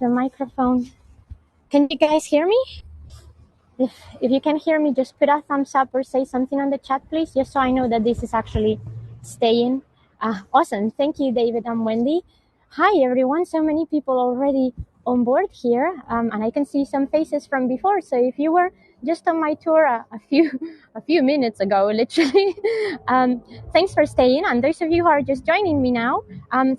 the microphone. Can you guys hear me? If you can hear me, just put a thumbs up or say something on the chat, please, just so I know that this is actually staying. Awesome. Thank you, David and Wendy. Hi, everyone. So many people already on board here, and I can see some faces from before. So if you were just on my tour a few minutes ago, literally, thanks for staying. And those of you who are just joining me now,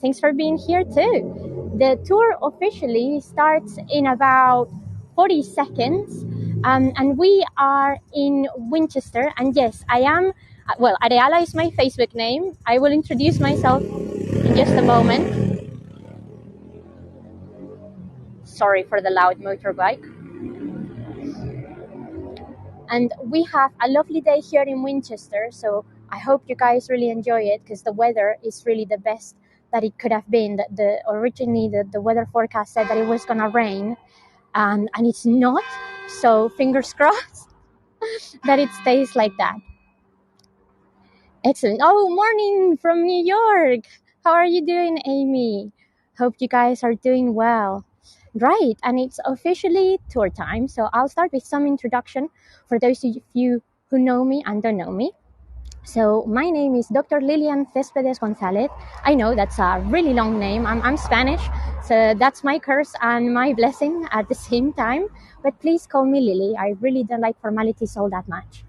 thanks for being here too. The tour officially starts in about 40 seconds. And we are in Winchester. And yes, I am, well, Areala is my Facebook name. I will introduce myself in just a moment. Sorry for the loud motorbike. And we have a lovely day here in Winchester. So I hope you guys really enjoy it, because the weather is really the best that it could have been. Originally, the weather forecast said that it was going to rain, and it's not. So fingers crossed that it stays like that. Excellent. Oh, morning from New York. How are you doing, Amy? Hope you guys are doing well. Right, and it's officially tour time. So I'll start with some introduction for those of you who know me and don't know me. So my name is Dr. Lilian Céspedes González. I know that's a really long name. I'm Spanish, so that's my curse and my blessing at the same time. But please call me Lily. I really don't like formalities all that much.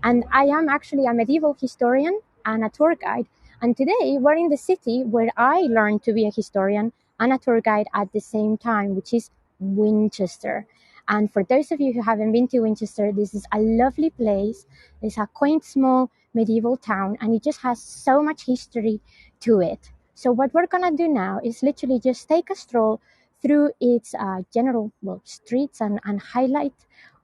And I am actually a medieval historian and a tour guide. And today we're in the city where I learned to be a historian and a tour guide at the same time, which is Winchester. And for those of you who haven't been to Winchester, this is a lovely place. It's a quaint, small medieval town, and it just has so much history to it. So what we're gonna do now is literally just take a stroll through its general streets and highlight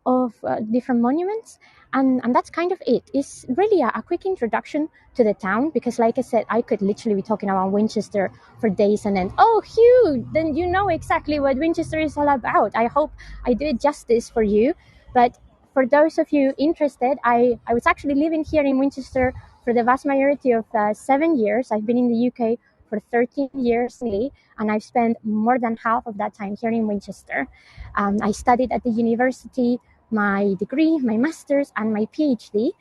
of different monuments. And that's kind of it. It's really a quick introduction to the town, because like I said, I could literally be talking about Winchester for days and then, oh, Hugh, then you know exactly what Winchester is all about. I hope I did justice for you. But for those of you interested, I was actually living here in Winchester for the vast majority of 7 years. I've been in the UK for 13 years, and I've spent more than half of that time here in Winchester. I studied at the university, my degree, my master's, and my PhD.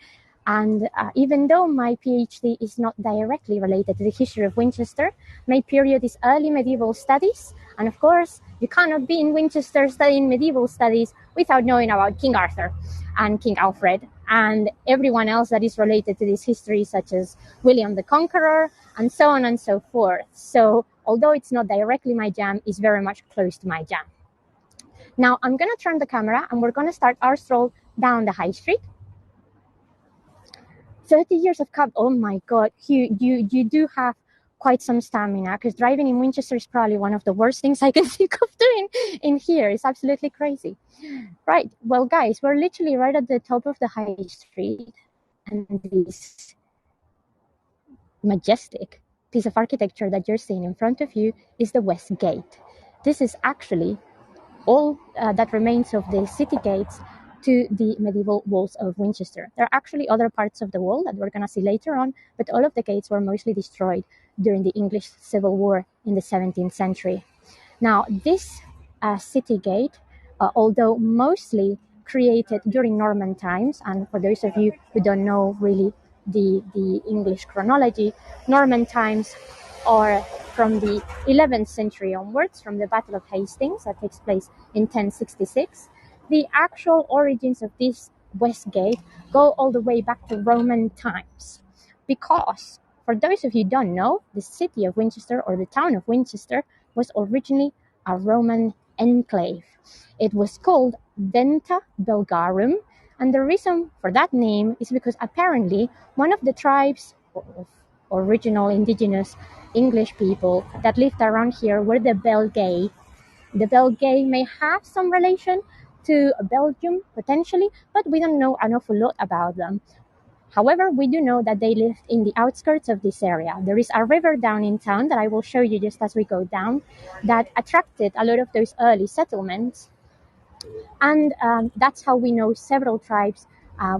And even though my PhD is not directly related to the history of Winchester, my period is early medieval studies. And of course, you cannot be in Winchester studying medieval studies without knowing about King Arthur and King Alfred and everyone else that is related to this history, such as William the Conqueror, and so on and so forth. So although it's not directly my jam, it's very much close to my jam. Now I'm going to turn the camera and we're going to start our stroll down the high street. 30 years of cab. Oh my God, you do have quite some stamina, because driving in Winchester is probably one of the worst things I can think of doing in here. It's absolutely crazy. Right, well guys, we're literally right at the top of the high street, and this majestic piece of architecture that you're seeing in front of you is the Westgate. This is actually all that remains of the city gates to the medieval walls of Winchester. There are actually other parts of the wall that we're going to see later on, but all of the gates were mostly destroyed during the English Civil War in the 17th century. Now, this city gate, although mostly created during Norman times, and for those of you who don't know really the English chronology, Norman times are from the 11th century onwards, from the Battle of Hastings that takes place in 1066. The actual origins of this Westgate go all the way back to Roman times, because for those of you who don't know, the city of Winchester, or the town of Winchester, was originally a Roman enclave. It was called Venta Belgarum, and the reason for that name is because apparently one of the tribes of original indigenous English people that lived around here were the Belgae. The Belgae may have some relation to Belgium, potentially, but we don't know an awful lot about them. However, we do know that they lived in the outskirts of this area. There is a river down in town that I will show you just as we go down that attracted a lot of those early settlements. And that's how we know several tribes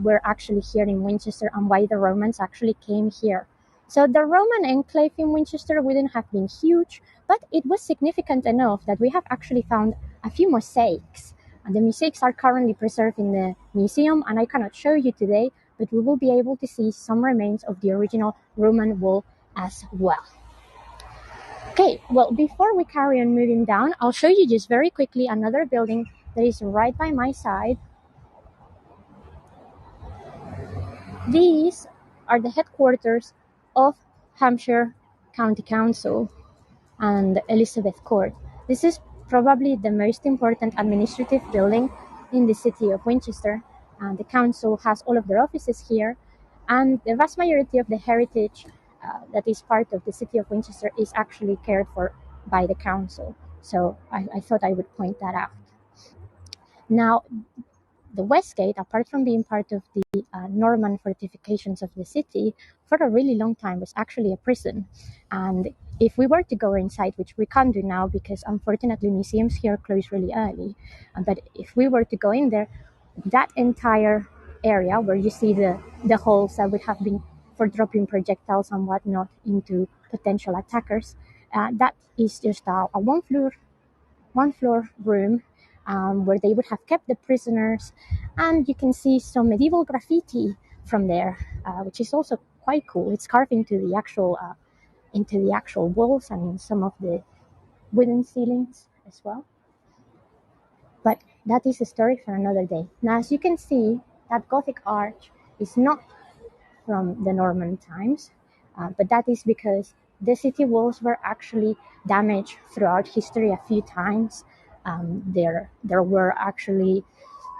were actually here in Winchester, and why the Romans actually came here. So the Roman enclave in Winchester wouldn't have been huge, But it was significant enough that we have actually found a few mosaics. And the mosaics are currently preserved in the museum, and I cannot show you today, but we will be able to see some remains of the original Roman wall as well. Okay, well, before we carry on moving down, I'll show you just very quickly another building that is right by my side. These are the headquarters of Hampshire County Council and Elizabeth Court. This is probably the most important administrative building in the city of Winchester, and the council has all of their offices here, and the vast majority of the heritage that is part of the city of Winchester is actually cared for by the council. So I thought I would point that out. Now, the Westgate, apart from being part of the Norman fortifications of the city, for a really long time was actually a prison. And if we were to go inside, which we can't do now because unfortunately museums here close really early, but if we were to go in there, that entire area where you see the holes that would have been for dropping projectiles and whatnot into potential attackers, that is just a one floor room where they would have kept the prisoners, and you can see some medieval graffiti from there, which is also quite cool. It's carved into the actual walls and in some of the wooden ceilings as well. But that is a story for another day. Now, as you can see, that Gothic arch is not from the Norman times, but that is because the city walls were actually damaged throughout history a few times. There were actually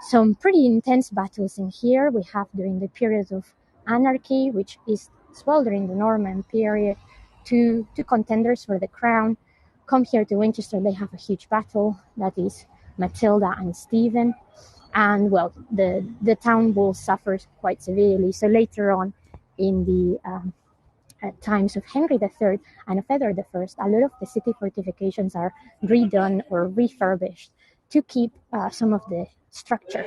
some pretty intense battles in here. We have during the period of anarchy, which is as well during the Norman period, two contenders for the crown come here to Winchester. They have a huge battle, that is Matilda and Stephen. And well, the town wall suffers quite severely. So later on in the times of Henry III and of Edward I, a lot of the city fortifications are redone or refurbished to keep some of the structure.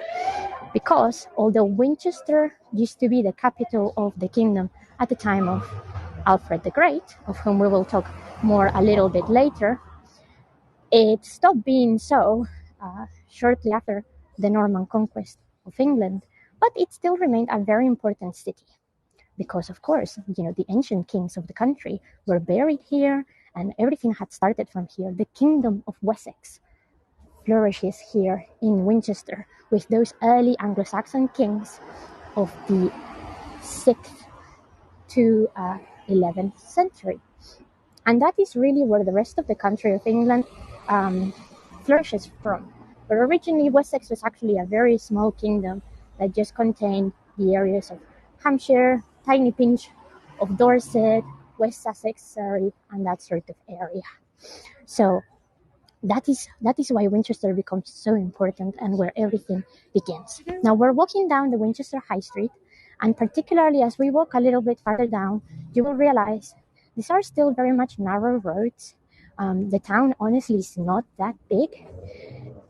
Because although Winchester used to be the capital of the kingdom at the time of Alfred the Great, of whom we will talk more a little bit later, it stopped being so shortly after the Norman conquest of England, but it still remained a very important city. Because, of course, the ancient kings of the country were buried here, and everything had started from here. The kingdom of Wessex flourishes here in Winchester with those early Anglo-Saxon kings of the 6th to 11th century. And that is really where the rest of the country of England flourishes from. But originally, Wessex was actually a very small kingdom that just contained the areas of Hampshire, tiny pinch of Dorset, West Sussex, Surrey, and that sort of area. So that is why Winchester becomes so important and where everything begins. Now we're walking down the Winchester High Street, and particularly as we walk a little bit farther down, you will realize these are still very much narrow roads. The town honestly is not that big.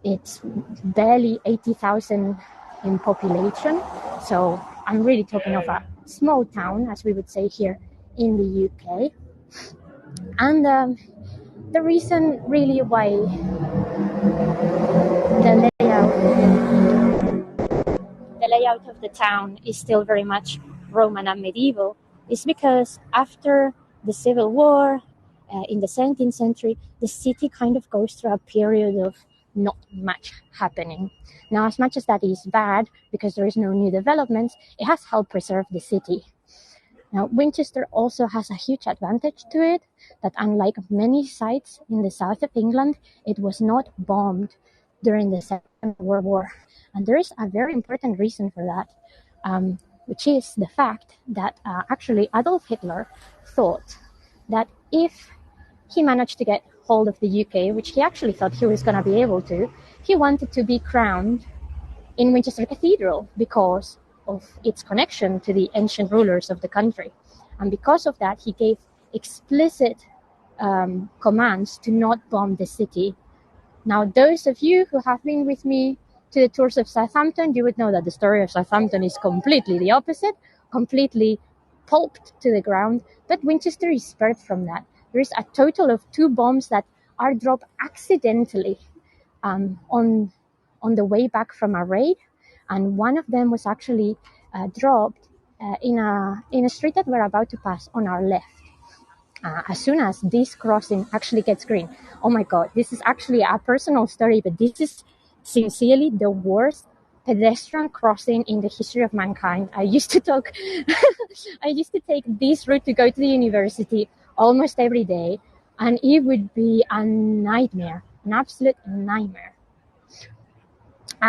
It's barely 80,000 in population. So I'm really talking of a small town, as we would say here in the UK. And the reason really why the layout of the town is still very much Roman and medieval is because after the Civil War in the 17th century, the city kind of goes through a period of not much happening. Now, as much as that is bad because there is no new developments, it has helped preserve the city. Now, Winchester also has a huge advantage to it, that unlike many sites in the south of England, it was not bombed during the Second World War. And there is a very important reason for that, which is the fact that actually Adolf Hitler thought that if he managed to get hold of the UK, which he actually thought he was going to be able to, he wanted to be crowned in Winchester Cathedral because of its connection to the ancient rulers of the country. And because of that, he gave explicit commands to not bomb the city. Now, those of you who have been with me to the tours of Southampton, you would know that the story of Southampton is completely the opposite, completely pulped to the ground, but Winchester is spared from that. there's a total of 2 bombs that are dropped accidentally on the way back from a raid, and one of them was actually dropped in a street that we're about to pass on our left. As soon as this crossing actually gets green, oh my god, this is actually a personal story, but this is sincerely the worst pedestrian crossing in the history of mankind. I used to take this route to go to the university almost every day, and it would be a nightmare, an absolute nightmare.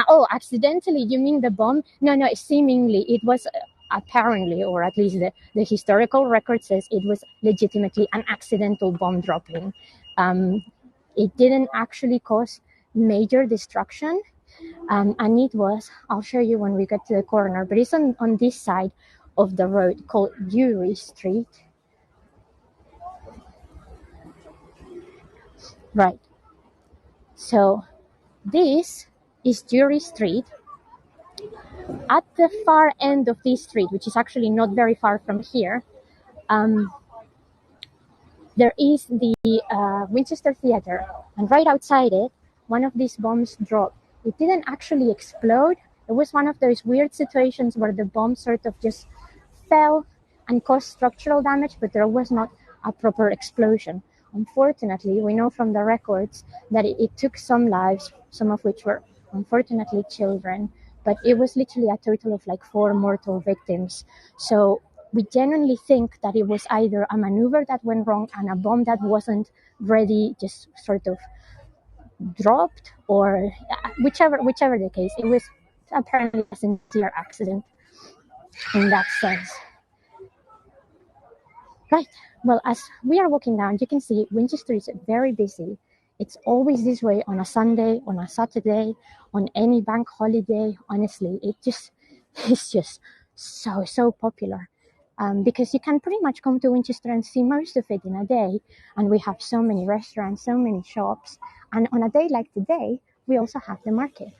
Oh, accidentally, you mean the bomb? No, seemingly it was apparently, or at least the historical record says it was legitimately an accidental bomb dropping. It didn't actually cause major destruction, and it was, I'll show you when we get to the corner, but it's on this side of the road called Urey Street. Right. So this is Urey Street. At the far end of this street, which is actually not very far from here, there is the Winchester Theatre, and right outside it, one of these bombs dropped. It didn't actually explode. It was one of those weird situations where the bomb sort of just fell and caused structural damage, but there was not a proper explosion. Unfortunately, we know from the records that it took some lives, some of which were unfortunately children, but it was literally a total of like 4 mortal victims. So we genuinely think that it was either a maneuver that went wrong and a bomb that wasn't ready just sort of dropped, or whichever the case, it was apparently a sincere accident in that sense. Right. Well, as we are walking down, you can see Winchester is very busy. It's always this way on a Sunday, on a Saturday, on any bank holiday. Honestly, it's just so popular. Because you can pretty much come to Winchester and see most of it in a day. And we have so many restaurants, so many shops. And on a day like today, we also have the market.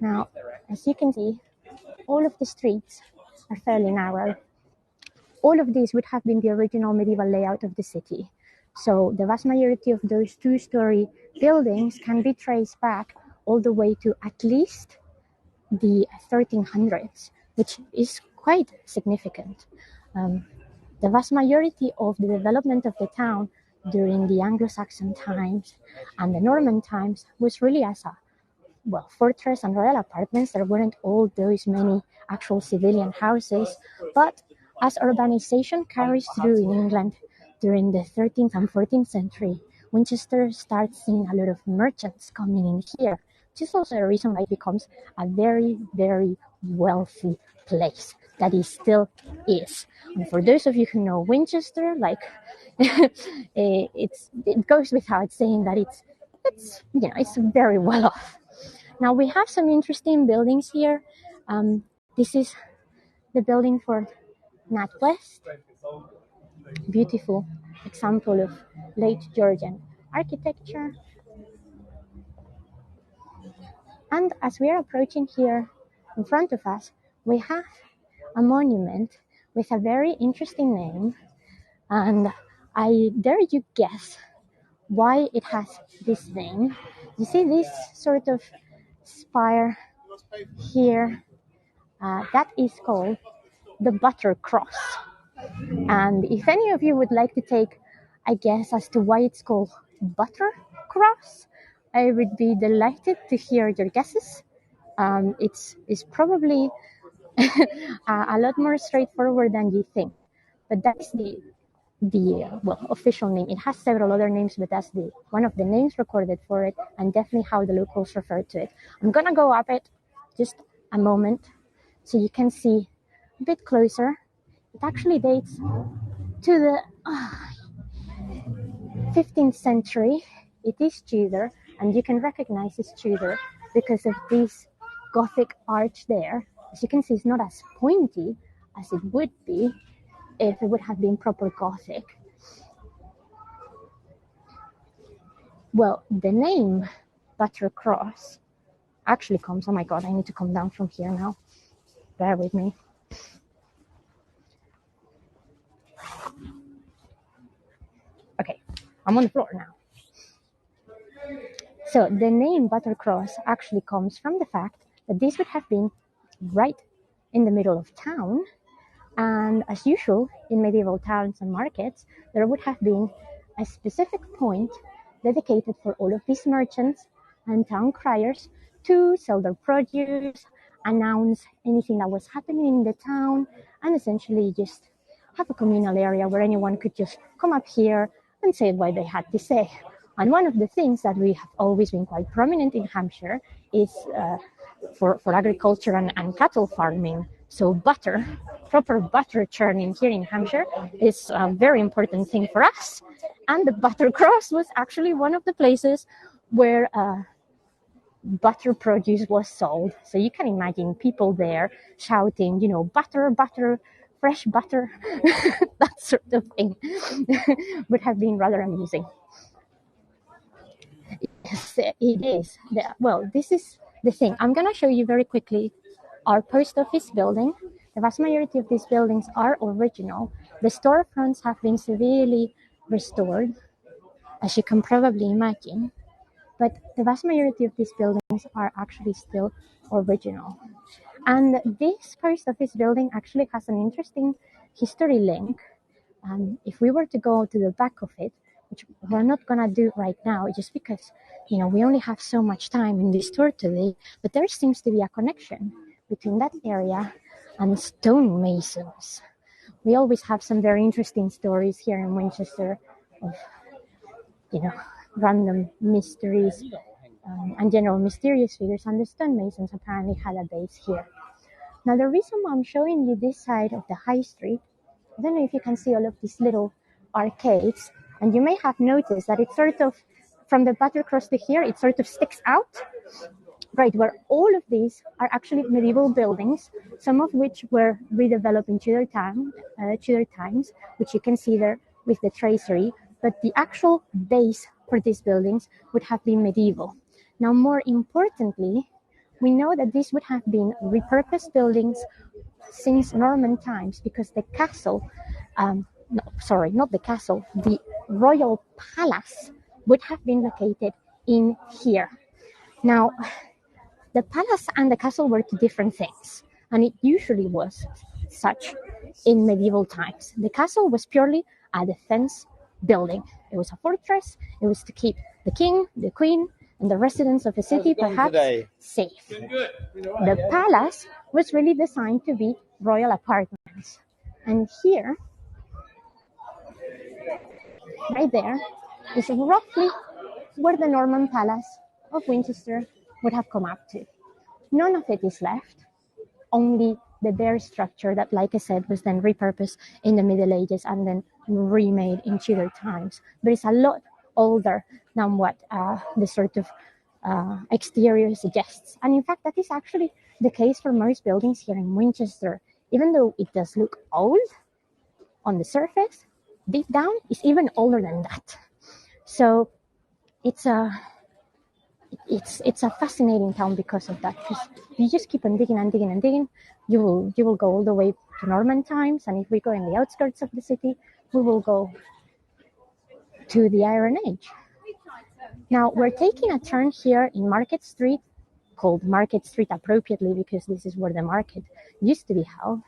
Now, as you can see, all of the streets are fairly narrow. All of these would have been the original medieval layout of the city. So the vast majority of those 2-story buildings can be traced back all the way to at least the 1300s, which is quite significant. The vast majority of the development of the town during the Anglo-Saxon times and the Norman times was really as a fortress and royal apartments. There weren't all those many actual civilian houses, but as urbanization carries through in England during the 13th and 14th century, Winchester starts seeing a lot of merchants coming in here, which is also a reason why it becomes a very, very wealthy place that it still is. And for those of you who know Winchester, like it goes without saying that it's very well off. Now we have some interesting buildings here. This is the building for NatWest. Beautiful example of late Georgian architecture. And as we are approaching here in front of us, we have a monument with a very interesting name. And I dare you guess why it has this name. You see this sort of spire here? That is called the Butter Cross. And if any of you would like to take a guess as to why it's called Butter Cross, I would be delighted to hear your guesses. It's probably a lot more straightforward than you think, but that's the official name. It has several other names, but that's one of the names recorded for it, and definitely how the locals refer to it. I'm gonna go up it just a moment so you can see a bit closer. It actually dates to the 15th century. It is Tudor, and you can recognize it's Tudor because of this Gothic arch there. As you can see, it's not as pointy as it would be if it would have been proper Gothic. Well, the name Butter Cross actually comes, oh my god, I need to come down from here now. Bear with me. I'm on the floor now. So the name Buttercross actually comes from the fact that this would have been right in the middle of town. And as usual in medieval towns and markets, there would have been a specific point dedicated for all of these merchants and town criers to sell their produce, announce anything that was happening in the town, and essentially just have a communal area where anyone could just come up here and say what they had to say. And one of the things that we have always been quite prominent in Hampshire is for agriculture and cattle farming. So butter, proper butter churning here in Hampshire is a very important thing for us. And the Buttercross was actually one of the places where butter produce was sold. So you can imagine people there shouting, butter, butter, fresh butter, that sort of thing would have been rather amusing. Yes, it is. Well, this is the thing. I'm going to show you very quickly our post office building. The vast majority of these buildings are original. The storefronts have been severely restored, as you can probably imagine. But the vast majority of these buildings are actually still original. And this post office building actually has an interesting history link. If we were to go to the back of it, which we're not going to do right now, just because, we only have so much time in this tour today, but there seems to be a connection between that area and stonemasons. We always have some very interesting stories here in Winchester of, random mysteries and general mysterious figures, and the stonemasons apparently had a base here. Now, the reason why I'm showing you this side of the high street, I don't know if you can see all of these little arcades, and you may have noticed that it's sort of, from the Buttercross to here, it sort of sticks out, right, where all of these are actually medieval buildings, some of which were redeveloped in Tudor times, which you can see there with the tracery, but the actual base for these buildings would have been medieval. Now, more importantly, we know that these would have been repurposed buildings since Norman times, because the castle, the royal palace would have been located in here. Now, the palace and the castle were two different things, and it usually was such in medieval times. The castle was purely a defense building. It was a fortress. It was to keep the king, the queen, and the residents of the city perhaps safe. The palace was really designed to be royal apartments. And here, right there, is roughly where the Norman Palace of Winchester would have come up to. None of it is left, only the bare structure that, like I said, was then repurposed in the Middle Ages and then remade in Tudor times. But it's a lot older than what the sort of exterior suggests. And in fact, that is actually the case for most buildings here in Winchester. Even though it does look old on the surface, deep down it's even older than that. So it's a fascinating town because of that. Because you just keep on digging and digging and digging, you will go all the way to Norman times, and if we go in the outskirts of the city, we will go to the Iron Age. Now, we're taking a turn here in Market Street, called Market Street appropriately because this is where the market used to be held,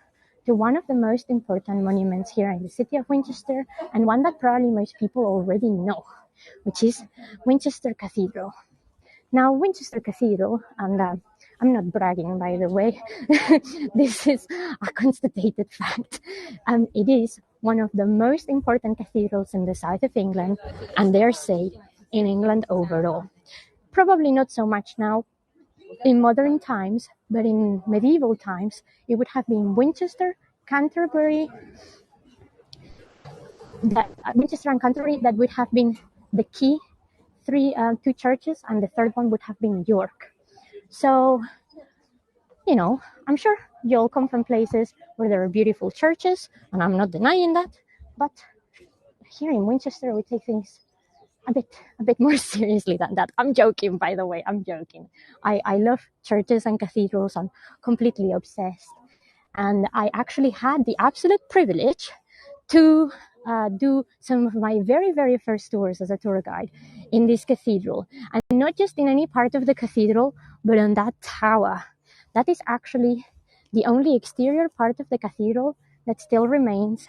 to one of the most important monuments here in the city of Winchester, and one that probably most people already know, which is Winchester Cathedral. Now, Winchester Cathedral, and I'm not bragging, by the way, this is a constated fact. It is one of the most important cathedrals in the south of England, and dare say, in England overall. Probably not so much now in modern times, but in medieval times, it would have been Winchester, Canterbury, that would have been the key two churches, and the third one would have been York. So, I'm sure you all come from places where there are beautiful churches, and I'm not denying that, but here in Winchester, we take things a bit more seriously than that. I'm joking, by the way, I'm joking. I love churches and cathedrals. I'm completely obsessed. And I actually had the absolute privilege to do some of my very, very first tours as a tour guide in this cathedral. And not just in any part of the cathedral, but on that tower. That is actually the only exterior part of the cathedral that still remains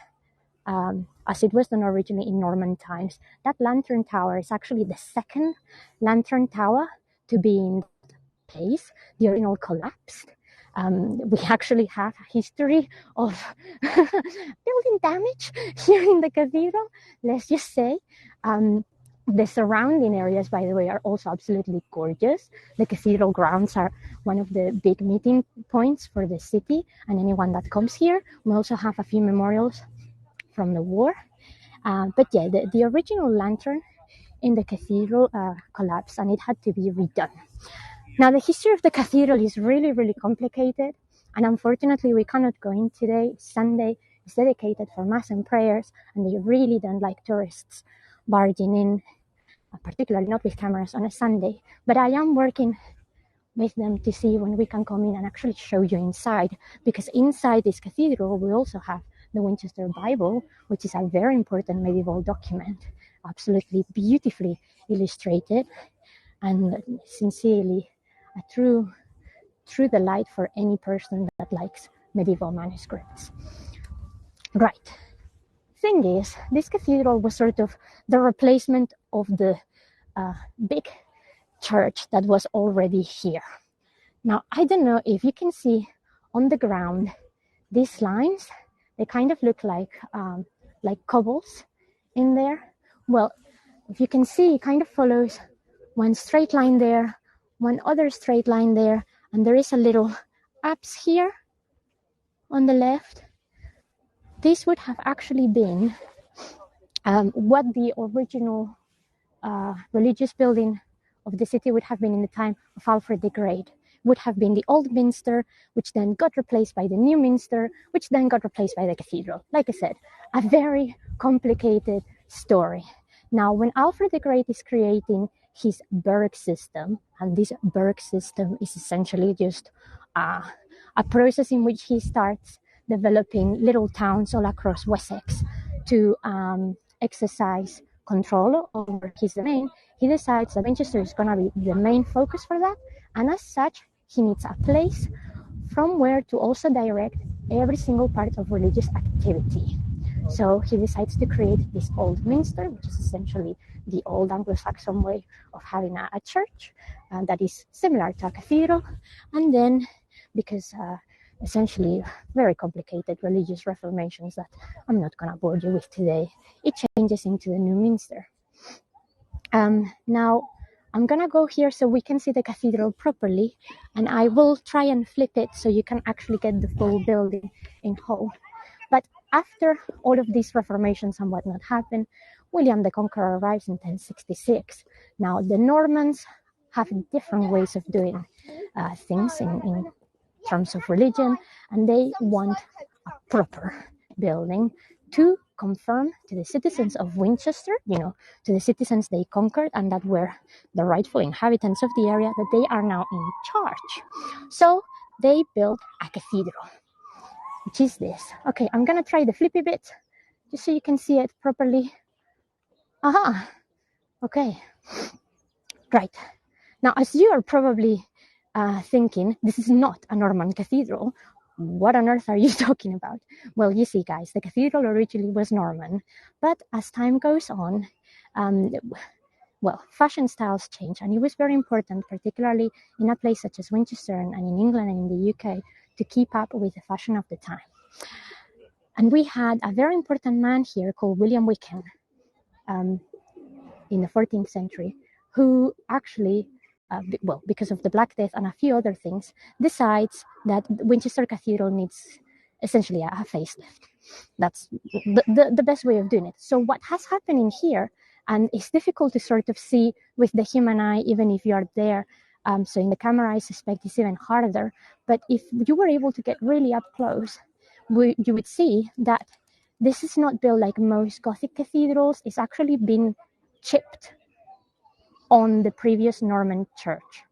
as it was done originally in Norman times. That lantern tower is actually the second lantern tower to be in that place. The original collapsed. We actually have a history of building damage here in the cathedral, let's just say. The surrounding areas, by the way, are also absolutely gorgeous. The cathedral grounds are one of the big meeting points for the city and anyone that comes here. We also have a few memorials from the war. But yeah, the original lantern in the cathedral collapsed and it had to be redone. Now, the history of the cathedral is really, really complicated. And unfortunately, we cannot go in today. Sunday is dedicated for mass and prayers. And they really don't like tourists barging in, particularly not with cameras on a Sunday. But I am working with them to see when we can come in and actually show you inside. Because inside this cathedral, we also have the Winchester Bible, which is a very important medieval document, absolutely beautifully illustrated and sincerely a true delight for any person that likes medieval manuscripts. Right. Thing is, this cathedral was sort of the replacement of the big church that was already here. Now, I don't know if you can see on the ground these lines. They kind of look like cobbles in there. Well, if you can see, it kind of follows one straight line there, one other straight line there, and there is a little apse here on the left. This would have actually been what the original religious building of the city would have been in the time of Alfred the Great. Would have been the old minster, which then got replaced by the new minster, which then got replaced by the cathedral. Like I said, a very complicated story. Now, when Alfred the Great is creating his burgh system, and this burgh system is essentially just a process in which he starts developing little towns all across Wessex to exercise control over his domain, he decides that Winchester is going to be the main focus for that, and as such, he needs a place from where to also direct every single part of religious activity. So he decides to create this old minster, which is essentially the old Anglo-Saxon way of having a church that is similar to a cathedral. And then, because essentially very complicated religious reformations that I'm not going to bore you with today, it changes into the new minster. Now, I'm going to go here so we can see the cathedral properly, and I will try and flip it so you can actually get the full building in whole. But after all of these reformations and whatnot happened, William the Conqueror arrives in 1066. Now, the Normans have different ways of doing things in terms of religion, and they want a proper building to confirm to the citizens of Winchester, to the citizens they conquered and that were the rightful inhabitants of the area, that they are now in charge. So they built a cathedral, which is this. Okay, I'm gonna try the flippy bit just so you can see it properly. Aha, okay, right. Now, as you are probably thinking, this is not a Norman cathedral. What on earth are you talking about? Well, you see, guys, the cathedral originally was Norman, but as time goes on, fashion styles change, and it was very important, particularly in a place such as Winchester and in England and in the UK, to keep up with the fashion of the time. And we had a very important man here called William Wickham in the 14th century, who actually, because of the Black Death and a few other things, decides that Winchester Cathedral needs essentially a facelift. That's the best way of doing it. So what has happened in here, and it's difficult to sort of see with the human eye, even if you are there, so in the camera I suspect it's even harder, but if you were able to get really up close, you would see that this is not built like most Gothic cathedrals. It's actually been chipped on the previous Norman church.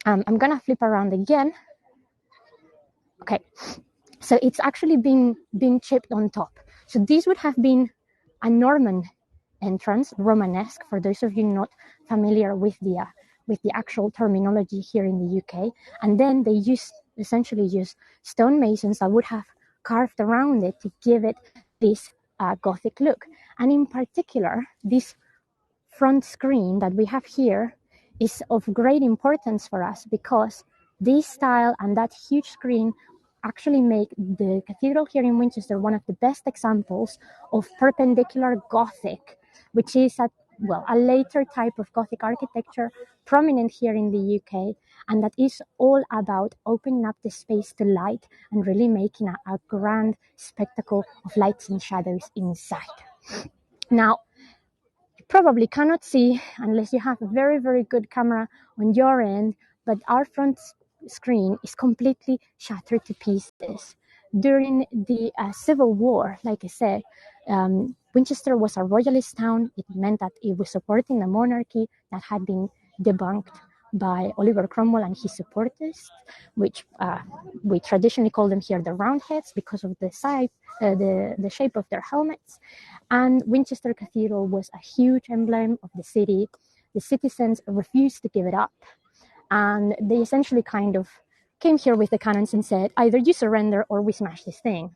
I'm gonna flip around again. Okay, so it's actually being chipped on top. So this would have been a Norman entrance, Romanesque, for those of you not familiar with the actual terminology here in the UK. And then they essentially used stonemasons that would have carved around it to give it this Gothic look. And in particular, this front screen that we have here is of great importance for us because this style and that huge screen actually make the cathedral here in Winchester one of the best examples of perpendicular Gothic, which is a later type of Gothic architecture prominent here in the UK, and that is all about opening up the space to light and really making a grand spectacle of lights and shadows inside. Now, probably cannot see unless you have a very, very good camera on your end, but our front screen is completely shattered to pieces. During the Civil War, like I said, Winchester was a royalist town. It meant that it was supporting the monarchy that had been debunked by Oliver Cromwell and his supporters, which we traditionally call them here the Roundheads because of the shape of their helmets. And Winchester Cathedral was a huge emblem of the city. The citizens refused to give it up. And they essentially kind of came here with the cannons and said, either you surrender or we smash this thing.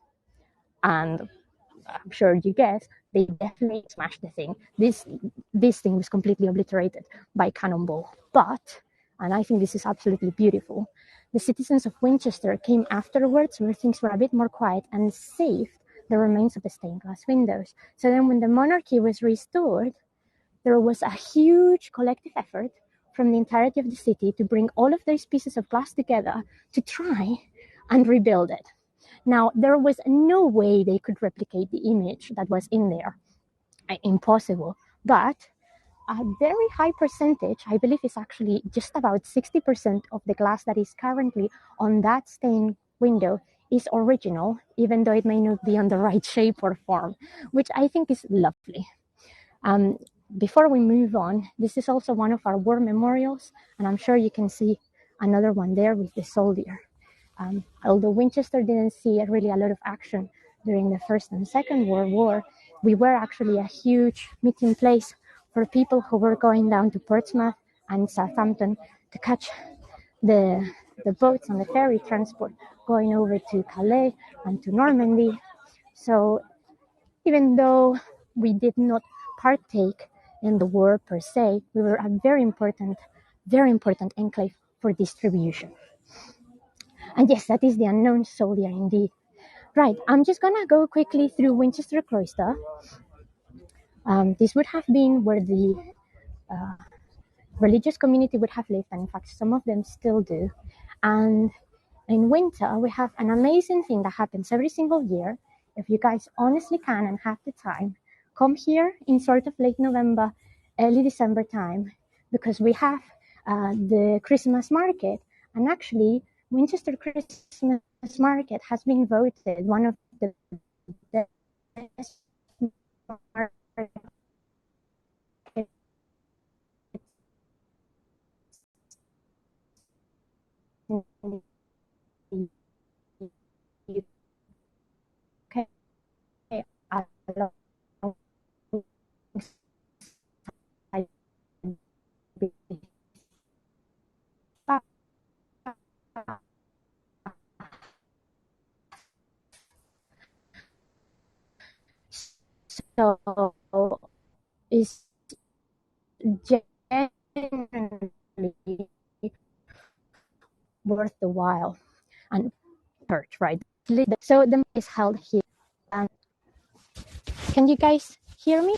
And I'm sure you guessed, they definitely smashed the thing. This thing was completely obliterated by cannonball. But, and I think this is absolutely beautiful, the citizens of Winchester came afterwards where things were a bit more quiet and saved the remains of the stained glass windows. So then when the monarchy was restored, there was a huge collective effort from the entirety of the city to bring all of those pieces of glass together to try and rebuild it. Now, there was no way they could replicate the image that was in there. Impossible. But a very high percentage, I believe it's actually just about 60% of the glass that is currently on that stained window is original, even though it may not be on the right shape or form, which I think is lovely. Before we move on, this is also one of our war memorials, and I'm sure you can see another one there with the soldier. Although Winchester didn't see really a lot of action during the First and Second World War, we were actually a huge meeting place for people who were going down to Portsmouth and Southampton to catch the boats and the ferry transport going over to Calais and to Normandy. So even though we did not partake in the war per se, we were a very important enclave for distribution. And yes, that is the unknown soldier indeed. Right, I'm just gonna go quickly through Winchester Cloister. This would have been where the religious community would have lived, and in fact, some of them still do. And in winter, we have an amazing thing that happens every single year. If you guys honestly can and have the time, come here in sort of late November, early December time, because we have the Christmas market. And actually, Winchester Christmas Market has been voted one of the best markets in the UK. So it's generally worth the while. And church, right? So the is held here. Can you guys hear me?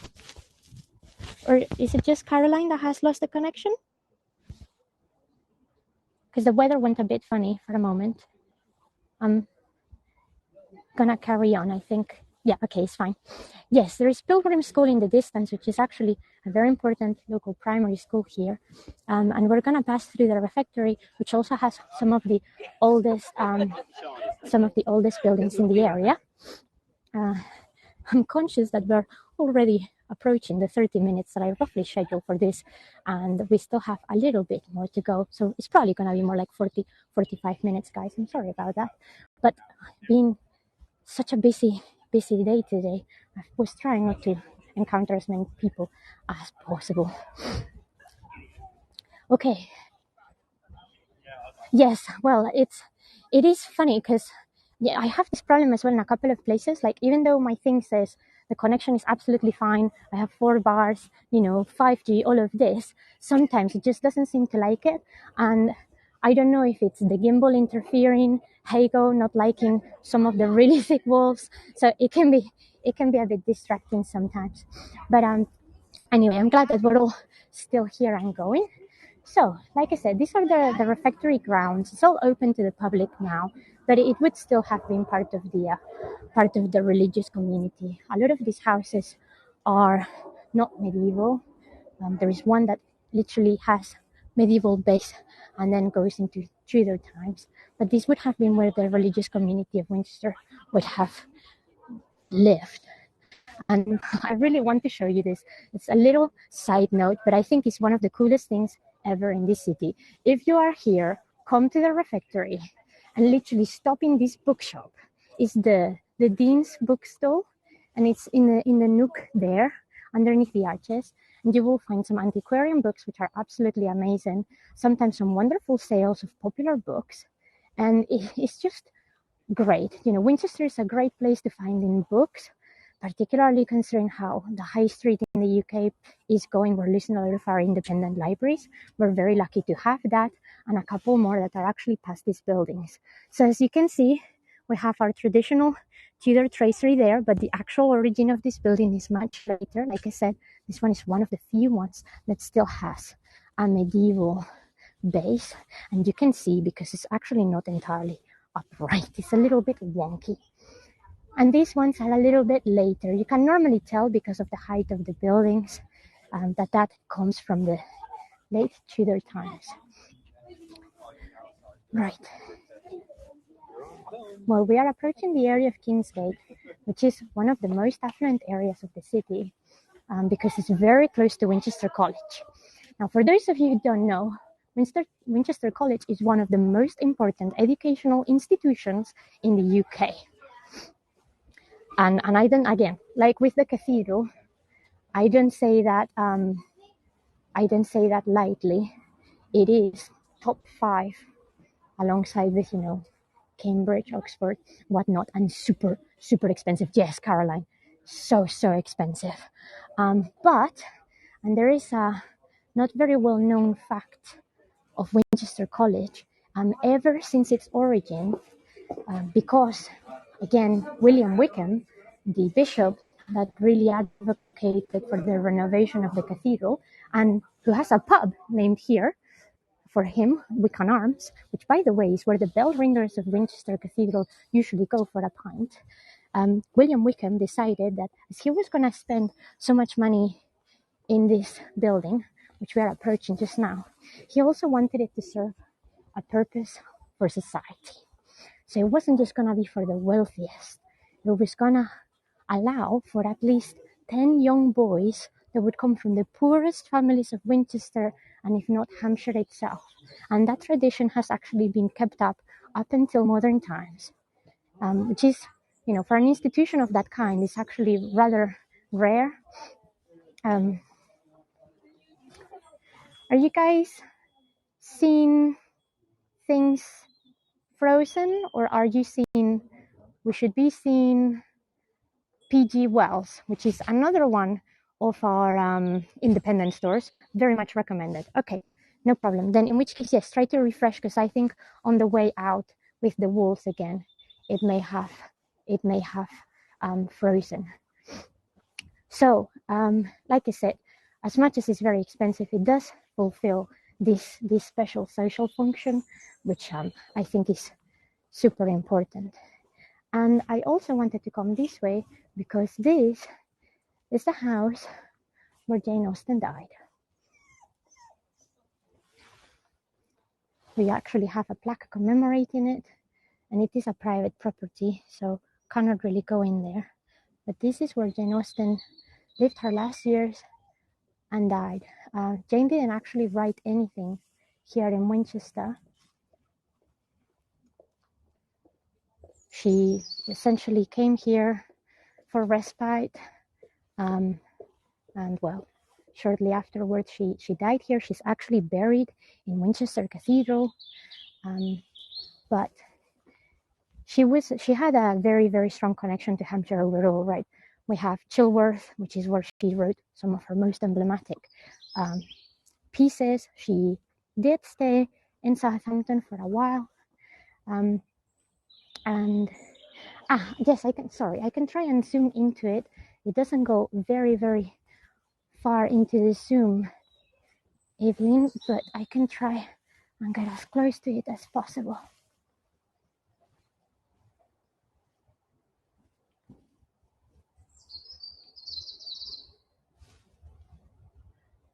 Or is it just Caroline that has lost the connection? Because the weather went a bit funny for a moment. I'm gonna carry on, I think. Yeah, okay, it's fine. Yes, there is Pilgrim School in the distance, which is actually a very important local primary school here. And we're gonna pass through the refectory, which also has some of the oldest buildings in the area. I'm conscious that we're already approaching the 30 minutes that I roughly scheduled for this, and we still have a little bit more to go. So it's probably going to be more like 45 minutes, guys. I'm sorry about that. But being such a busy busy day today. I was trying not to encounter as many people as possible. Okay. Yes, well, it is funny because yeah, I have this problem as well in a couple of places. Like even though my thing says the connection is absolutely fine, I have 4 bars, 5G, all of this. Sometimes it just doesn't seem to like it, and I don't know if it's the gimbal interfering, Heygo not liking some of the really thick walls. So it can be a bit distracting sometimes. But anyway, I'm glad that we're all still here and going. So, like I said, these are the refectory grounds. It's all open to the public now, but it would still have been part of the religious community. A lot of these houses are not medieval. There is one that literally has medieval base and then goes into Tudor times. But this would have been where the religious community of Winchester would have lived. And I really want to show you this. It's a little side note, but I think it's one of the coolest things ever in this city. If you are here, come to the refectory and literally stop in this bookshop. It's the Dean's bookstall, and it's in the nook there underneath the arches, and you will find some antiquarian books which are absolutely amazing, sometimes some wonderful sales of popular books, and it's just great. Winchester is a great place to find in books, particularly considering how the high street in the UK is going. We're losing a lot of our independent libraries. We're very lucky to have that, and a couple more that are actually past these buildings. So as you can see, we have our traditional Tudor tracery there, but the actual origin of this building is much later. Like I said, this one is one of the few ones that still has a medieval base, and you can see because it's actually not entirely upright. It's a little bit wonky. And these ones are a little bit later. You can normally tell because of the height of the buildings that comes from the late Tudor times. Right. Well, we are approaching the area of Kingsgate, which is one of the most affluent areas of the city because it's very close to Winchester College. Now, for those of you who don't know, Winchester College is one of the most important educational institutions in the UK. And I don't, again, like with the cathedral, I don't say that lightly. It is top 5 alongside with, Cambridge, Oxford, whatnot, and super, super expensive. Yes, Caroline, so expensive. But there is a not very well known fact of Winchester College. Ever since its origin, because again, William Wickham, the bishop that really advocated for the renovation of the cathedral, and who has a pub named here for him, Wickham Arms, which by the way is where the bell ringers of Winchester Cathedral usually go for a pint. William Wickham decided that as he was going to spend so much money in this building, which we are approaching just now, he also wanted it to serve a purpose for society. So it wasn't just going to be for the wealthiest. It was going to allow for at least 10 young boys that would come from the poorest families of Winchester and if not Hampshire itself. And that tradition has actually been kept up until modern times, which is, for an institution of that kind, is actually rather rare. Are you guys seeing things frozen, or are you seeing, we should be seeing PG Wells, which is another one of our independent stores, very much recommended. Okay, no problem. Then in which case, yes, try to refresh, because I think on the way out with the walls again, it may have frozen. So, like I said, as much as it's very expensive, it does fulfill this special social function, which I think is super important. And I also wanted to come this way because this is the house where Jane Austen died. We actually have a plaque commemorating it, and it is a private property, so cannot really go in there. But this is where Jane Austen lived her last years and died. Jane didn't actually write anything here in Winchester. She essentially came here for respite. And well, shortly afterwards, she died here. She's actually buried in Winchester Cathedral. But she had a very, very strong connection to Hampshire overall, right? We have Chilworth, which is where she wrote some of her most emblematic pieces. She did stay in Southampton for a while. And yes, I can try and zoom into it. It doesn't go very, very far into the zoom, Evelyn, but I can try and get as close to it as possible.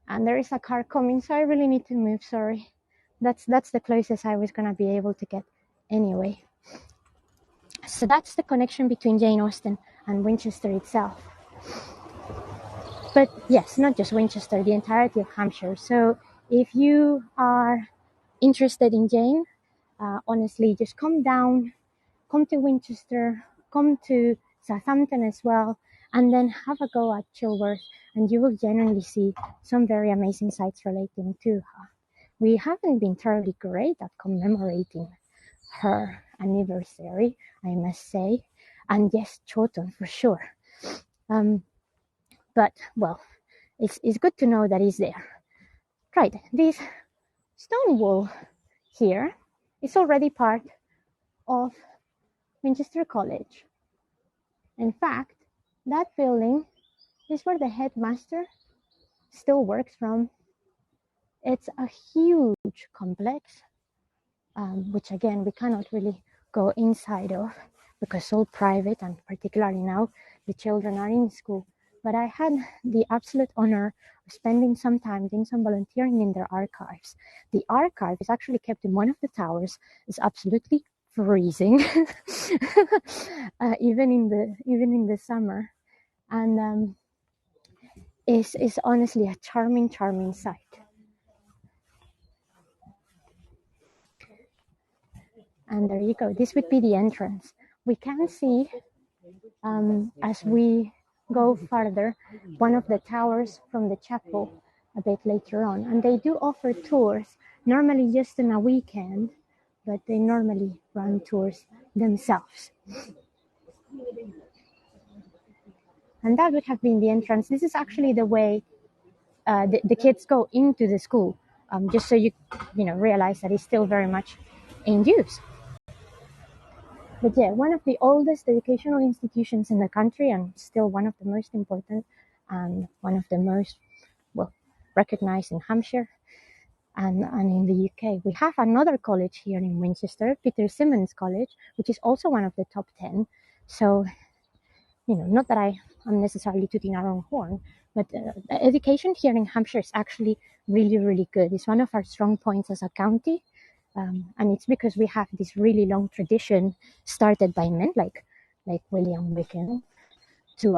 And there is a car coming, so I really need to move, sorry. That's the closest I was gonna be able to get anyway. So that's the connection between Jane Austen and Winchester itself. But yes, not just Winchester, the entirety of Hampshire. So if you are interested in Jane, honestly, just come to Winchester, come to Southampton as well, and then have a go at Chilworth, and you will genuinely see some very amazing sites relating to her. We haven't been terribly great at commemorating her anniversary, I must say, and yes, Chawton for sure. But well, it's good to know that it's there. Right, this stone wall here is already part of Winchester College. In fact, that building is where the headmaster still works from. It's a huge complex, which again, we cannot really go inside of because it's all private, and particularly now the children are in school. But I had the absolute honor of spending some time doing some volunteering in their archives. The archive is actually kept in one of the towers. It's absolutely freezing, even in the summer, and is honestly a charming sight. And there you go. This would be the entrance. We can see, as we go further, one of the towers from the chapel a bit later on. And they do offer tours, normally just on a weekend, but they normally run tours themselves. And that would have been the entrance. This is actually the way the kids go into the school, just so you realize that it's still very much in use. But yeah, one of the oldest educational institutions in the country, and still one of the most important and one of the most recognized in Hampshire and in the UK. We have another college here in Winchester, Peter Symonds College, which is also one of the top 10. So, not that I am necessarily tooting our own horn, but education here in Hampshire is actually really, really good. It's one of our strong points as a county. And it's because we have this really long tradition started by men like William Wickham to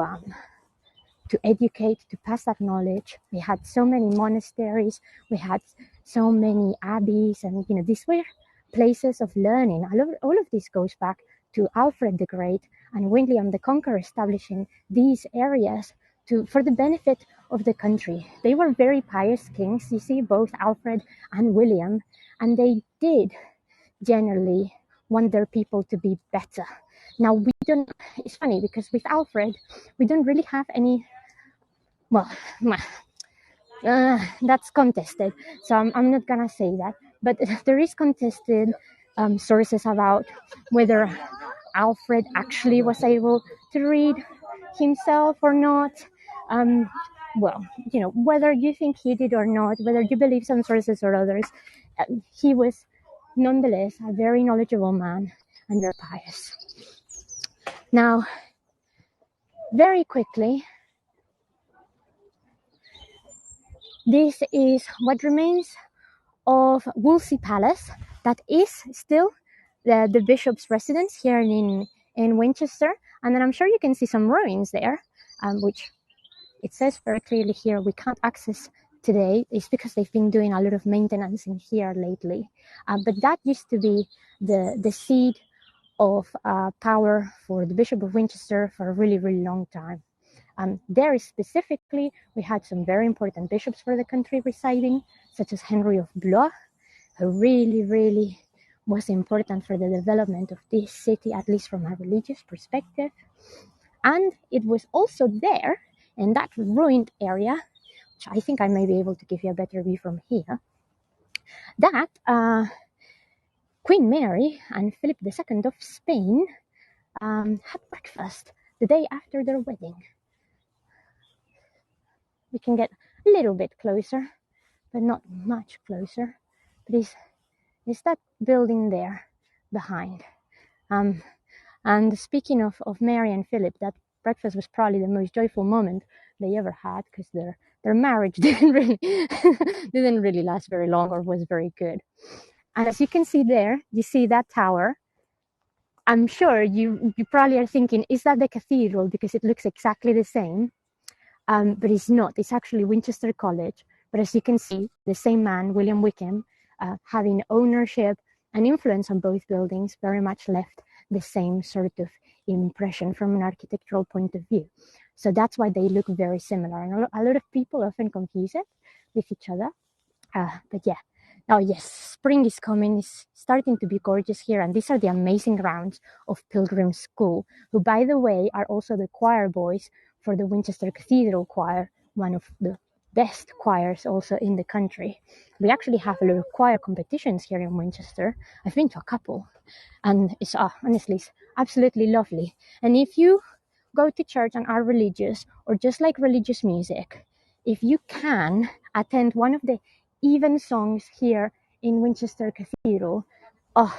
educate, to pass that knowledge. We had so many monasteries, we had so many abbeys, and these were places of learning. All of this goes back to Alfred the Great and William the Conqueror establishing these areas for the benefit of the country. They were very pious kings, you see, both Alfred and William, and they did generally want their people to be better. Now, it's funny because with Alfred, we don't really have any, that's contested, so I'm not gonna say that, but there is contested sources about whether Alfred actually was able to read himself or not. Whether you think he did or not, whether you believe some sources or others, he was nonetheless a very knowledgeable man and very pious. Now, very quickly, this is what remains of Wolsey Palace. That is still the bishop's residence here in Winchester. And then I'm sure you can see some ruins there, which it says very clearly here we can't access today. It's because they've been doing a lot of maintenance in here lately. But that used to be the seat of power for the Bishop of Winchester for a really, really long time. There specifically, we had some very important bishops for the country residing, such as Henry of Blois, who really, really was important for the development of this city, at least from a religious perspective. And it was also there, in that ruined area, which I think I may be able to give you a better view from here, that Queen Mary and Philip II of Spain had breakfast the day after their wedding. We can get a little bit closer, but not much closer. But is that building there behind? And speaking of Mary and Philip, that breakfast was probably the most joyful moment they ever had, because their marriage didn't really last very long, or was very good. And as you can see there, you see that tower. I'm sure you probably are thinking, is that the cathedral? Because it looks exactly the same. But it's not. It's actually Winchester College. But as you can see, the same man, William Wickham, having ownership and influence on both buildings, very much left the same sort of impression from an architectural point of view. So that's why they look very similar. And a lot of people often confuse it with each other. But yeah. Oh yes, spring is coming. It's starting to be gorgeous here. And these are the amazing grounds of Pilgrim School, who, by the way, are also the choir boys for the Winchester Cathedral Choir, one of the best choirs also in the country. We actually have a lot of choir competitions here in Winchester. I've been to a couple, and it's honestly, it's absolutely lovely. And if you go to church and are religious, or just like religious music, if you can attend one of the evensongs here in Winchester Cathedral, I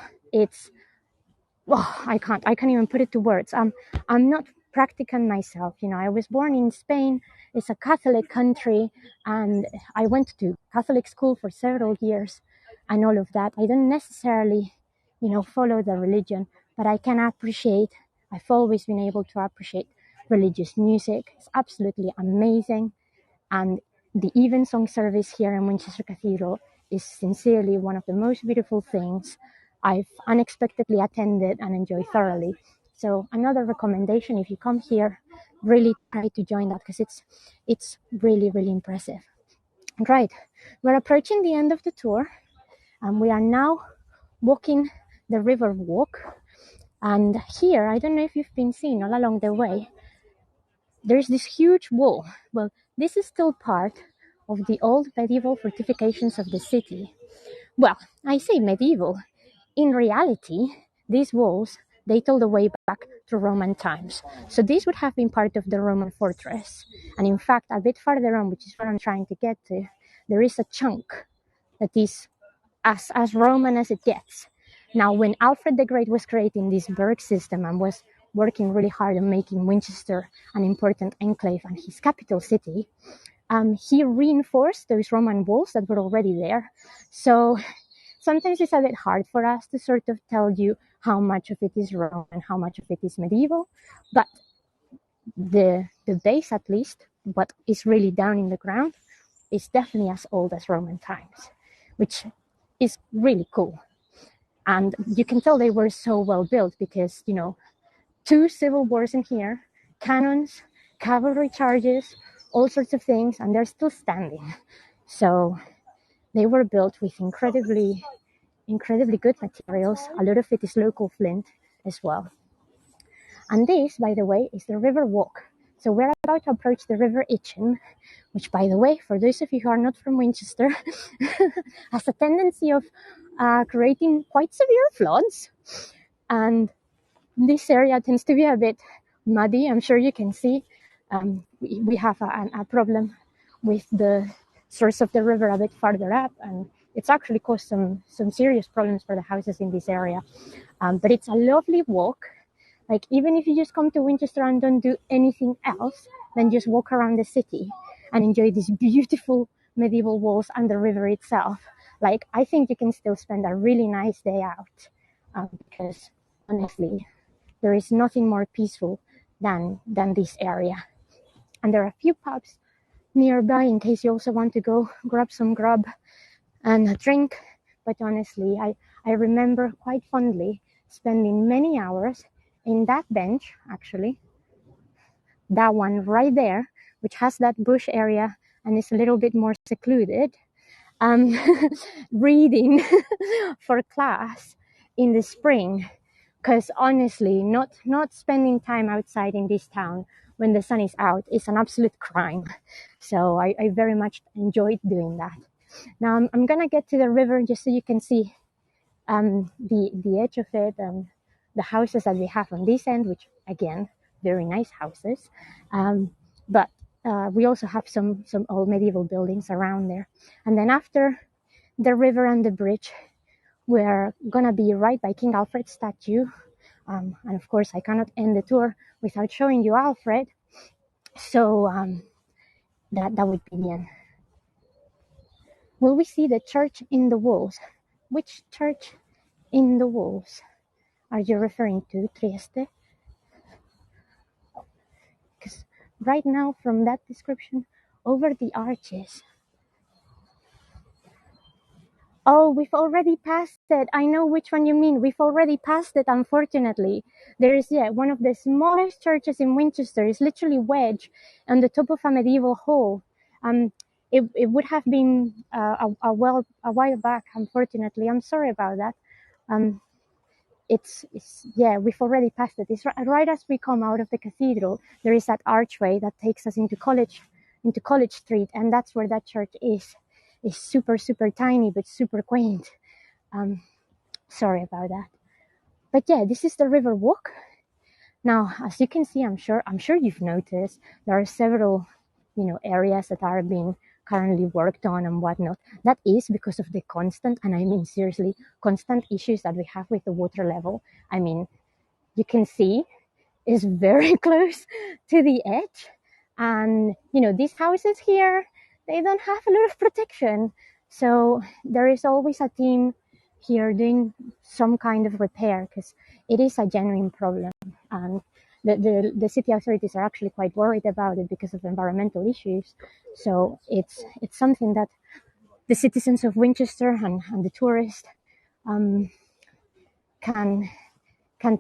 can't even put it to words. I'm not practicant myself. I was born in Spain. It's a Catholic country, and I went to Catholic school for several years and all of that. I don't necessarily, follow the religion, but I can appreciate, I've always been able to appreciate religious music. It's absolutely amazing. And the evensong service here in Winchester Cathedral is sincerely one of the most beautiful things I've unexpectedly attended and enjoyed thoroughly. So another recommendation, if you come here, really try to join that, because it's really, really impressive. Right, we're approaching the end of the tour, and we are now walking the river walk. And here, I don't know if you've been seeing all along the way, there's this huge wall. Well, this is still part of the old medieval fortifications of the city. Well, I say medieval. In reality, these walls date all the way back to Roman times. So these would have been part of the Roman fortress. And in fact, a bit farther on, which is what I'm trying to get to, there is a chunk that is as Roman as it gets. Now, when Alfred the Great was creating this burgh system and was working really hard on making Winchester an important enclave and his capital city, he reinforced those Roman walls that were already there. So sometimes it's a bit hard for us to sort of tell you how much of it is Roman and how much of it is medieval, but the base, at least, what is really down in the ground, is definitely as old as Roman times, which is really cool. And you can tell they were so well built because, 2 civil wars in here, cannons, cavalry charges, all sorts of things, and they're still standing. So they were built with incredibly good materials. A lot of it is local flint as well. And this, by the way, is the River Walk. So we're about to approach the River Itchen, which, by the way, for those of you who are not from Winchester, has a tendency of creating quite severe floods. And this area tends to be a bit muddy. I'm sure you can see we have a problem with the source of the river a bit farther up, and it's actually caused some serious problems for the houses in this area. But it's a lovely walk. Like, even if you just come to Winchester and don't do anything else, then just walk around the city and enjoy these beautiful medieval walls and the river itself. Like, I think you can still spend a really nice day out because, honestly, there is nothing more peaceful than this area. And there are a few pubs nearby in case you also want to go grab some grub and a drink. But honestly, I remember quite fondly spending many hours in that bench, actually, that one right there, which has that bush area and is a little bit more secluded, um, reading for class in the spring. Because honestly, not spending time outside in this town when the sun is out is an absolute crime. So I very much enjoyed doing that. Now I'm gonna get to the river just so you can see the edge of it, the houses that we have on this end, which again, very nice houses. But we also have some old medieval buildings around there. And then after the river and the bridge, we're gonna be right by King Alfred's statue. And of course, I cannot end the tour without showing you Alfred. So that would be the end. Will we see the church in the walls? Which church in the walls are you referring to, Trieste? Because right now, from that description, over the arches. Oh, we've already passed it. I know which one you mean. We've already passed it, unfortunately. There is, one of the smallest churches in Winchester. It's literally wedged on the top of a medieval hall. It would have been a while back, unfortunately. I'm sorry about that. It's we've already passed it. It's right as we come out of the cathedral. There is that archway that takes us into College Street, and that's where that church is. It's super tiny but super quaint. Sorry about that. But this is the river walk. Now, as you can see, I'm sure you've noticed there are several areas that are being currently worked on and whatnot. That is because of the constant, and I mean seriously, constant issues that we have with the water level. I mean, you can see it's very close to the edge, and these houses here, they don't have a lot of protection. So there is always a team here doing some kind of repair, because it is a genuine problem, and the city authorities are actually quite worried about it because of environmental issues. So it's something that the citizens of Winchester and the tourists can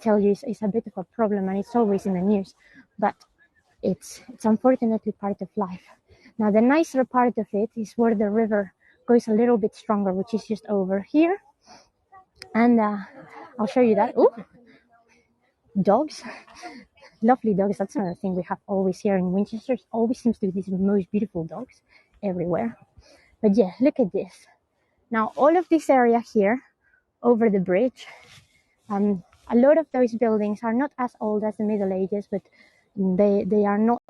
tell you is a bit of a problem, and it's always in the news. But it's unfortunately part of life. Now, the nicer part of it is where the river goes a little bit stronger, which is just over here. And I'll show you that. Ooh, dogs. Lovely dogs. That's another thing we have always here in Winchester. It always seems to be these most beautiful dogs everywhere. But look at this. Now, all of this area here over the bridge, a lot of those buildings are not as old as the Middle Ages, but they are not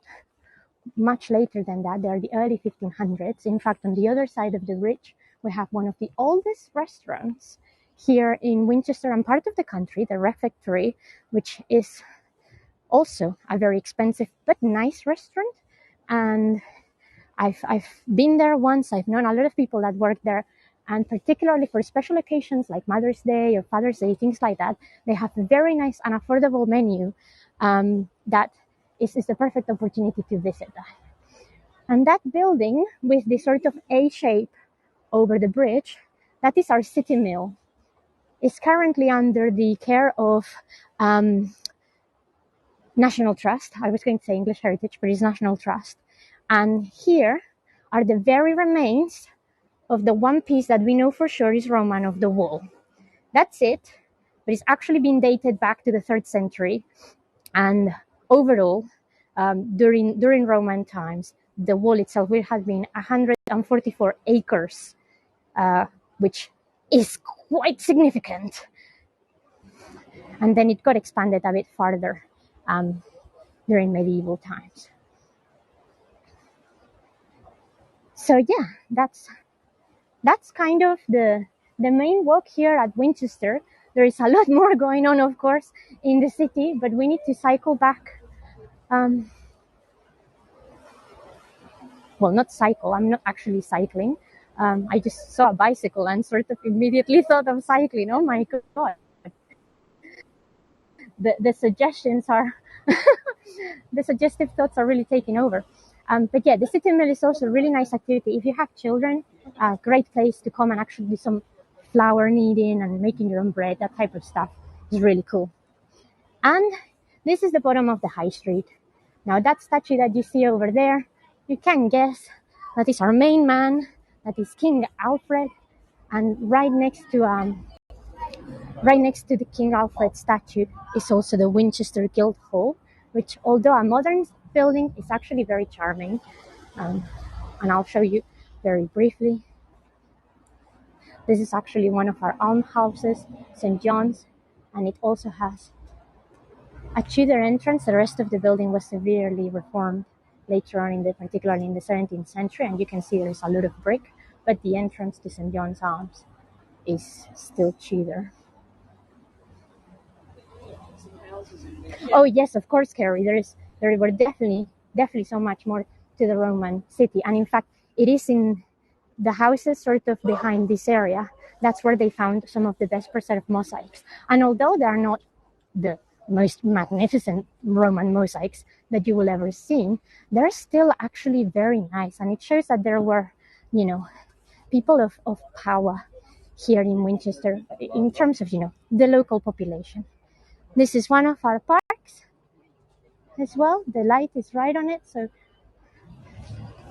much later than that. They are the early 1500s. In fact, on the other side of the bridge, we have one of the oldest restaurants here in Winchester and part of the country, the Refectory, which is also a very expensive but nice restaurant. And I've been there once. I've known a lot of people that work there, and particularly for special occasions like Mother's Day or Father's Day, things like that, they have a very nice and affordable menu that is the perfect opportunity to visit that. And that building with this sort of A shape over the bridge, that is our city mill. It's currently under the care of National Trust. I was going to say English Heritage, but it's National Trust. And here are the very remains of the one piece that we know for sure is Roman of the wall. That's it, but it's actually been dated back to the 3rd century. And overall, during Roman times, the wall itself will have been 144 acres, which is quite significant. And then it got expanded a bit farther during medieval times. So that's kind of the main walk here at Winchester. There is a lot more going on, of course, in the city, but we need to cycle back. Well, not cycle. I'm not actually cycling. I just saw a bicycle and sort of immediately thought of cycling. Oh my God. The suggestions are, the suggestive thoughts are really taking over. But the city mill is also a really nice activity. If you have children, a great place to come and actually do some flour kneading and making your own bread, that type of stuff. It's really cool. And this is the bottom of the high street. Now that statue that you see over there, you can guess that is our main man, that is King Alfred, and right next to the King Alfred statue is also the Winchester Guildhall, which, although a modern building, is actually very charming. And I'll show you very briefly. This is actually one of our almshouses, St. John's, and it also has a Tudor entrance. The rest of the building was severely reformed later on, particularly in the 17th century, and you can see there's a lot of brick, but the entrance to St. John's Arms is still Tudor. Oh yes, of course, Carrie. There were definitely so much more to the Roman city, and in fact, it is in the houses sort of behind this area. That's where they found some of the best preserved mosaics. And although they are not the most magnificent Roman mosaics that you will ever see, they're still actually very nice, and it shows that there were, people of power here in Winchester in terms of, the local population. This is one of our parks as well. The light is right on it, so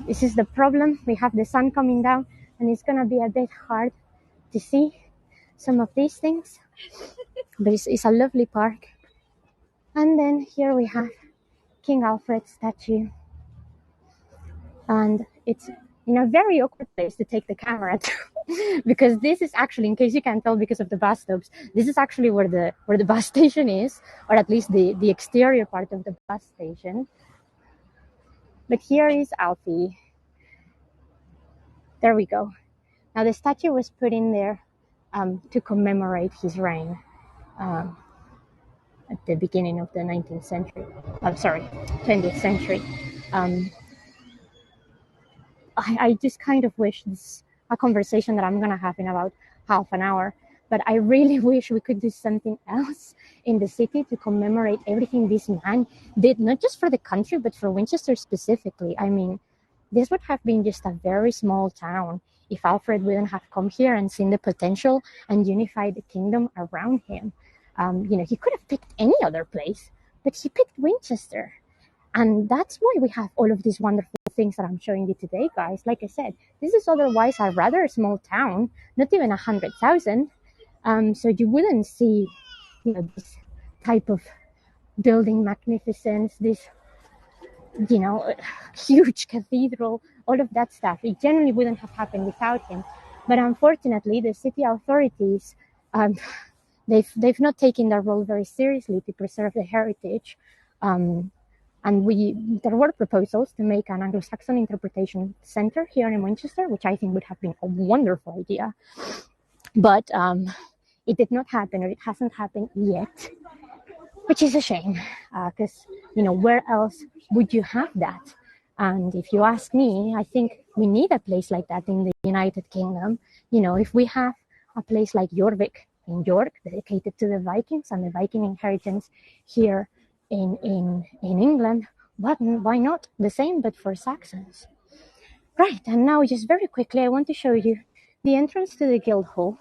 this is the problem. We have the sun coming down, and it's going to be a bit hard to see some of these things, but it's a lovely park. And then here we have King Alfred's statue, and it's in a very awkward place to take the camera to because this is actually, in case you can't tell because of the bus stops, this is actually where the bus station is, or at least the exterior part of the bus station. But here is Alfie. There we go. Now the statue was put in there to commemorate his reign at the beginning of the 19th century. I'm sorry, 20th century. I just kind of wish this a conversation that I'm gonna have in about half an hour, but I really wish we could do something else in the city to commemorate everything this man did, not just for the country, but for Winchester specifically. I mean, this would have been just a very small town if Alfred wouldn't have come here and seen the potential and unified the kingdom around him. He could have picked any other place, but he picked Winchester. And that's why we have all of these wonderful things that I'm showing you today, guys. Like I said, this is otherwise a rather small town, not even 100,000. So you wouldn't see, this type of building magnificence, this, huge cathedral, all of that stuff. It generally wouldn't have happened without him. But unfortunately, the city authorities, they've not taken their role very seriously to preserve the heritage. And there were proposals to make an Anglo-Saxon interpretation center here in Winchester, which I think would have been a wonderful idea. But it did not happen, or it hasn't happened yet, which is a shame, because, where else would you have that? And if you ask me, I think we need a place like that in the United Kingdom. If we have a place like Jorvik in York, dedicated to the Vikings and the Viking inheritance here in England, why not the same, but for Saxons? Right, and now just very quickly, I want to show you the entrance to the Guildhall,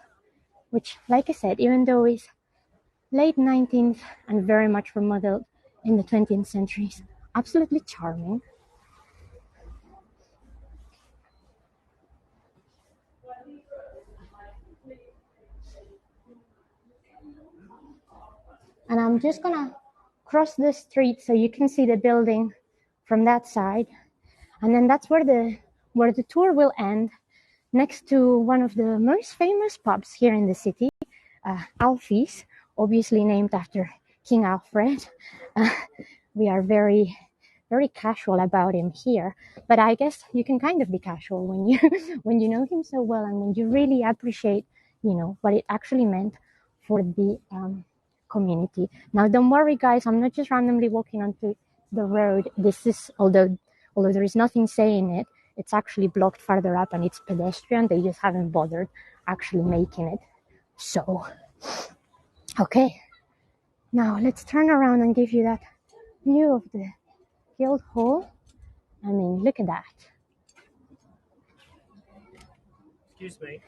which, like I said, even though it's late 19th and very much remodeled in the 20th century, is absolutely charming. And I'm just gonna cross the street so you can see the building from that side, and then that's where the tour will end, next to one of the most famous pubs here in the city, Alfie's, obviously named after King Alfred. We are very, very casual about him here, but I guess you can kind of be casual when you know him so well, and when you really appreciate, what it actually meant for the community. Now, don't worry, guys. I'm not just randomly walking onto the road. This is, although there is nothing saying it, it's actually blocked farther up, and it's pedestrian. They just haven't bothered actually making it so. Okay, now let's turn around and give you that view of the Guildhall. I mean, look at that. Excuse me.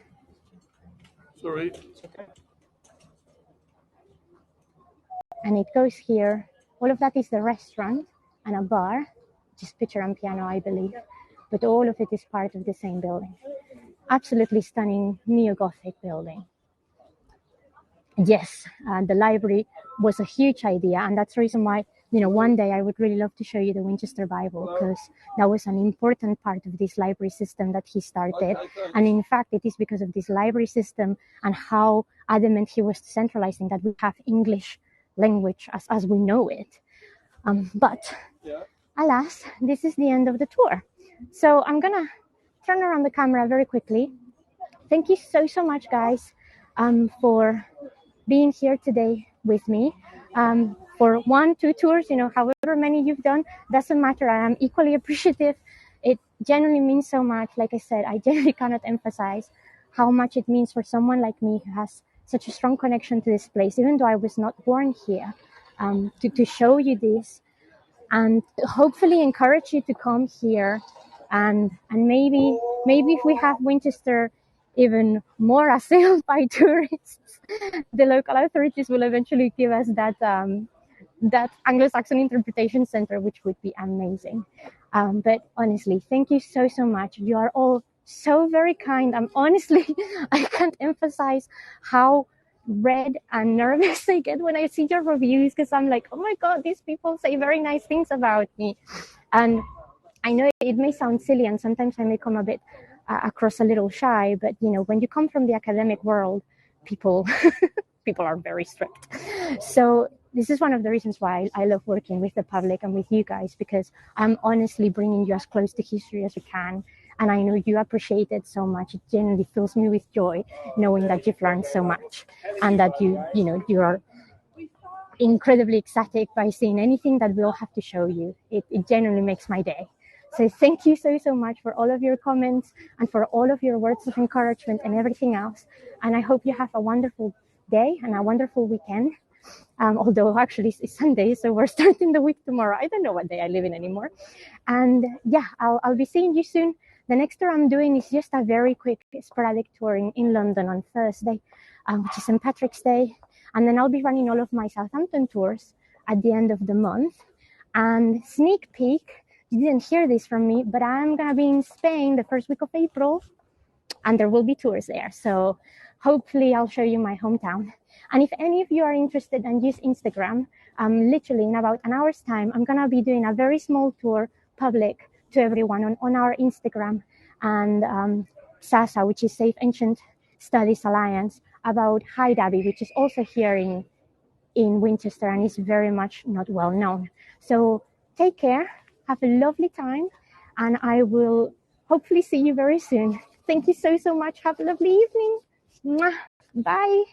Sorry. and it goes here. All of that is the restaurant and a bar, just picture and piano, I believe. But all of it is part of the same building. Absolutely stunning neo-Gothic building. Yes, the library was a huge idea, and that's the reason why, one day I would really love to show you the Winchester Bible, because that was an important part of this library system that he started. And in fact, it is because of this library system and how adamant he was centralizing that we have English language as we know it. But alas, this is the end of the tour. So I'm gonna turn around the camera very quickly. Thank you so much, guys, for being here today with me. For 1, 2 tours, however many you've done, doesn't matter. I am equally appreciative. It genuinely means so much. Like I said, I genuinely cannot emphasize how much it means for someone like me who has such a strong connection to this place, even though I was not born here, to show you this and hopefully encourage you to come here, and maybe if we have Winchester even more assailed by tourists, the local authorities will eventually give us that Anglo-Saxon interpretation center, which would be amazing. But honestly, thank you so much. You are all so very kind. Honestly, I can't emphasize how red and nervous I get when I see your reviews, because I'm like, oh my God, these people say very nice things about me. And I know it may sound silly, and sometimes I may come a bit across a little shy, but when you come from the academic world, people are very strict. So this is one of the reasons why I love working with the public and with you guys, because I'm honestly bringing you as close to history as you can. And I know you appreciate it so much. It genuinely fills me with joy knowing that you've learned so much, and that you are incredibly ecstatic by seeing anything that we'll have to show you. It genuinely makes my day. So thank you so much for all of your comments and for all of your words of encouragement and everything else. And I hope you have a wonderful day and a wonderful weekend. Although actually it's Sunday, so we're starting the week tomorrow. I don't know what day I live in anymore. And yeah, I'll be seeing you soon. The next tour I'm doing is just a very quick sporadic tour in London on Thursday, which is St. Patrick's Day. And then I'll be running all of my Southampton tours at the end of the month. And sneak peek, you didn't hear this from me, but I'm going to be in Spain the first week of April, and there will be tours there. So hopefully I'll show you my hometown. And if any of you are interested and use Instagram, literally in about an hour's time, I'm going to be doing a very small tour, public, to everyone on our Instagram and SASA, which is Safe Ancient Studies Alliance, about Hyde Abbey, which is also here in Winchester and is very much not well known. So take care, have a lovely time, and I will hopefully see you very soon. Thank you so much. Have a lovely evening. Bye.